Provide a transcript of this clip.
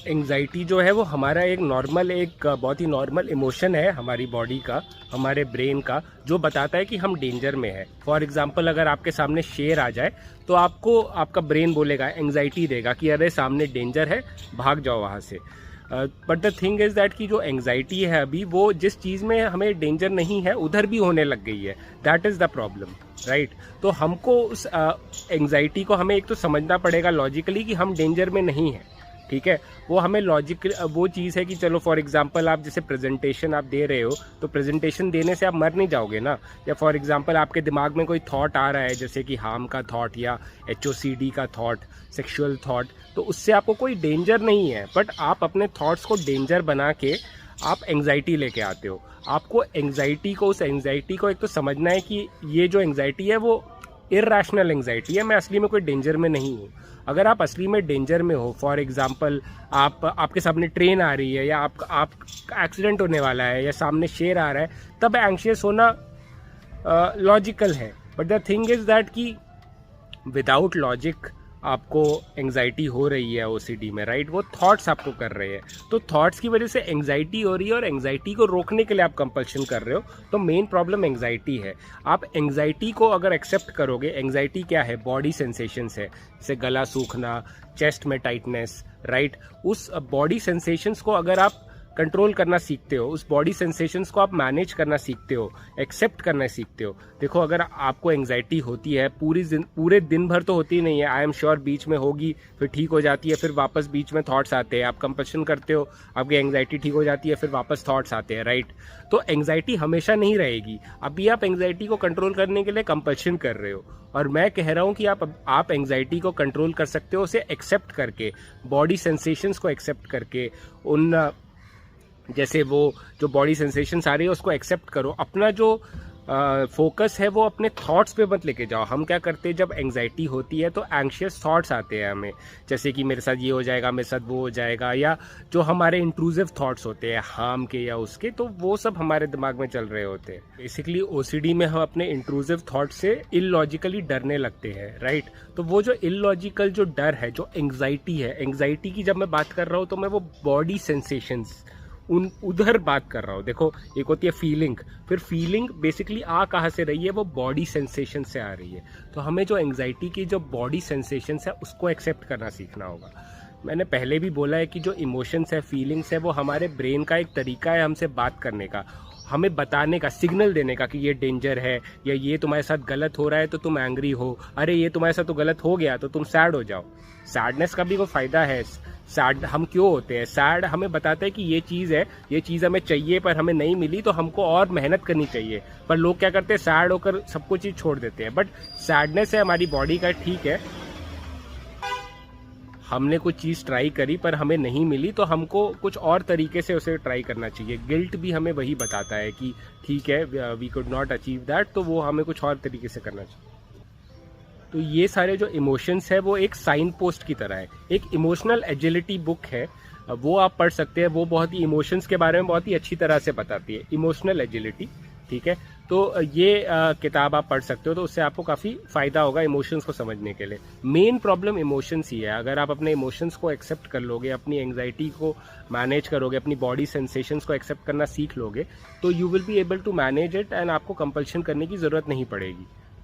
Anxiety जो है वो हमारा एक बहुत ही नॉर्मल इमोशन है हमारी बॉडी का, हमारे ब्रेन का, जो बताता है कि हम डेंजर में है। फॉर एग्जांपल अगर आपके सामने शेर आ जाए तो आपको आपका ब्रेन बोलेगा, एंग्जाइटी देगा कि अरे सामने डेंजर है, भाग जाओ वहाँ से। But the thing is that कि जो एंग्जाइटी है अभी, वो जिस चीज़ में हमें डेंजर नहीं है उधर भी होने लग गई है। That is the problem, right. तो हमको उस एंग्जाइटी को हमें एक तो समझना पड़ेगा लॉजिकली कि हम डेंजर में नहीं हैं, ठीक है। वो हमें लॉजिकल वो चीज़ है कि चलो फॉर एग्जांपल आप जैसे प्रेजेंटेशन आप दे रहे हो, तो प्रेजेंटेशन देने से आप मर नहीं जाओगे ना। या फॉर एग्जांपल आपके दिमाग में कोई थॉट आ रहा है, जैसे कि हार्म का थॉट या HOCD का थॉट, सेक्सुअल थॉट, तो उससे आपको कोई डेंजर नहीं है, बट आप अपने थॉट्स को डेंजर बना के आप एंग्जाइटी लेके आते हो। आपको उस एंग्जाइटी को एक तो समझना है कि ये जो एंग्जाइटी है वो इर्रेशनल एंग्जाइटी है, मैं असली में कोई डेंजर में नहीं हूँ। अगर आप असली में डेंजर में हो, फॉर एग्जांपल आपके सामने ट्रेन आ रही है, या आप एक्सीडेंट होने वाला है, या सामने शेर आ रहा है, तब एंग्शियस होना लॉजिकल है। But the thing is that कि विदाउट लॉजिक आपको एंग्जाइटी हो रही है OCD में, राइट। वो थॉट्स आपको कर रहे हैं, तो थॉट्स की वजह से एंग्जाइटी हो रही है, और एंग्जाइटी को रोकने के लिए आप कंपल्शन कर रहे हो। तो मेन प्रॉब्लम एंग्जाइटी है। आप एंग्जाइटी को अगर एक्सेप्ट करोगे, एंग्जाइटी क्या है, बॉडी सेंसेशंस है, जैसे गला सूखना, चेस्ट में टाइटनेस, राइट। उस बॉडी सेंसेशंस को अगर आप कंट्रोल करना सीखते हो, उस बॉडी सेंसेशंस को आप मैनेज करना सीखते हो, एक्सेप्ट करना सीखते हो। देखो अगर आपको एंग्जाइटी होती है, पूरे दिन भर तो होती नहीं है, आई एम श्योर बीच में होगी, फिर ठीक हो जाती है, फिर वापस बीच में थॉट्स आते हैं, आप कंपल्शन करते हो, आपकी एंग्जाइटी ठीक हो जाती है, फिर वापस थॉट्स आते हैं, राइट। तो एंग्जाइटी हमेशा नहीं रहेगी। अभी आप एंग्जाइटी को कंट्रोल करने के लिए कंपल्शन कर रहे हो, और मैं कह रहा हूँ कि आप एंग्जाइटी को कंट्रोल कर सकते हो, उसे एक्सेप्ट करके, बॉडी सेंसेशंस को एक्सेप्ट करके, उन जैसे वो जो बॉडी सेंसेशंस आ रही है उसको एक्सेप्ट करो। अपना जो फोकस है वो अपने थॉट्स पे मत लेके जाओ। हम क्या करते हैं, जब एंग्जाइटी होती है तो एंग्शियस थॉट्स आते हैं हमें, जैसे कि मेरे साथ ये हो जाएगा, मेरे साथ वो हो जाएगा, या जो हमारे इंट्रूसिव थॉट्स होते हैं हार्म के या उसके, तो वो सब हमारे दिमाग में चल रहे होते हैं। बेसिकली OCD में हम अपने इंट्रूसिव थॉट से इलॉजिकली डरने लगते हैं, राइट। तो वो जो इलॉजिकल जो डर है, जो एंग्जाइटी है, एंग्जाइटी की जब मैं बात कर रहा हूँ तो मैं वो बॉडी सेंसेशंस उधर बात कर रहा हूँ। देखो एक होती है फीलिंग, फिर फीलिंग बेसिकली आ कहाँ से रही है, वो बॉडी सेंसेशन से आ रही है। तो हमें जो एंग्जाइटी की जो बॉडी सेंसेशंस है उसको एक्सेप्ट करना सीखना होगा। मैंने पहले भी बोला है कि जो इमोशंस है, फीलिंग्स है, वो हमारे ब्रेन का एक तरीका है हमसे बात करने का, हमें बताने का, सिग्नल देने का कि ये डेंजर है, या ये तुम्हारे साथ गलत हो रहा है तो तुम एंग्री हो, अरे ये तुम्हारे साथ तो गलत हो गया तो तुम सैड हो जाओ। सैडनेस का भी कोई फायदा है। सैड हम क्यों होते हैं, सैड हमें बताता है कि ये चीज़ हमें चाहिए पर हमें नहीं मिली, तो हमको और मेहनत करनी चाहिए। पर लोग क्या करते हैं, सैड होकर सब कुछ ही छोड़ देते हैं। बट सैडनेस है हमारी बॉडी का, ठीक है, हमने कुछ चीज़ ट्राई करी पर हमें नहीं मिली, तो हमको कुछ और तरीके से उसे ट्राई करना चाहिए। गिल्ट भी हमें वही बताता है कि ठीक है, we could not achieve that, तो वो हमें कुछ और तरीके से करना चाहिए। तो ये सारे जो इमोशंस है वो एक साइन पोस्ट की तरह है। एक इमोशनल एजिलिटी बुक है, वो आप पढ़ सकते हैं। वो बहुत ही इमोशंस के बारे में बहुत ही अच्छी तरह से बताती है, इमोशनल एजिलिटी, ठीक है। तो ये किताब आप पढ़ सकते हो, तो उससे आपको काफ़ी फ़ायदा होगा इमोशंस को समझने के लिए। मेन प्रॉब्लम इमोशंस ही है। अगर आप अपने इमोशंस को एक्सेप्ट कर लोगे, अपनी एंग्जाइटी को मैनेज करोगे, अपनी बॉडी सेंसेशंस को एक्सेप्ट करना सीख लोगे, तो you will be able to manage it, and आपको कंपल्शन करने की ज़रूरत नहीं पड़ेगी।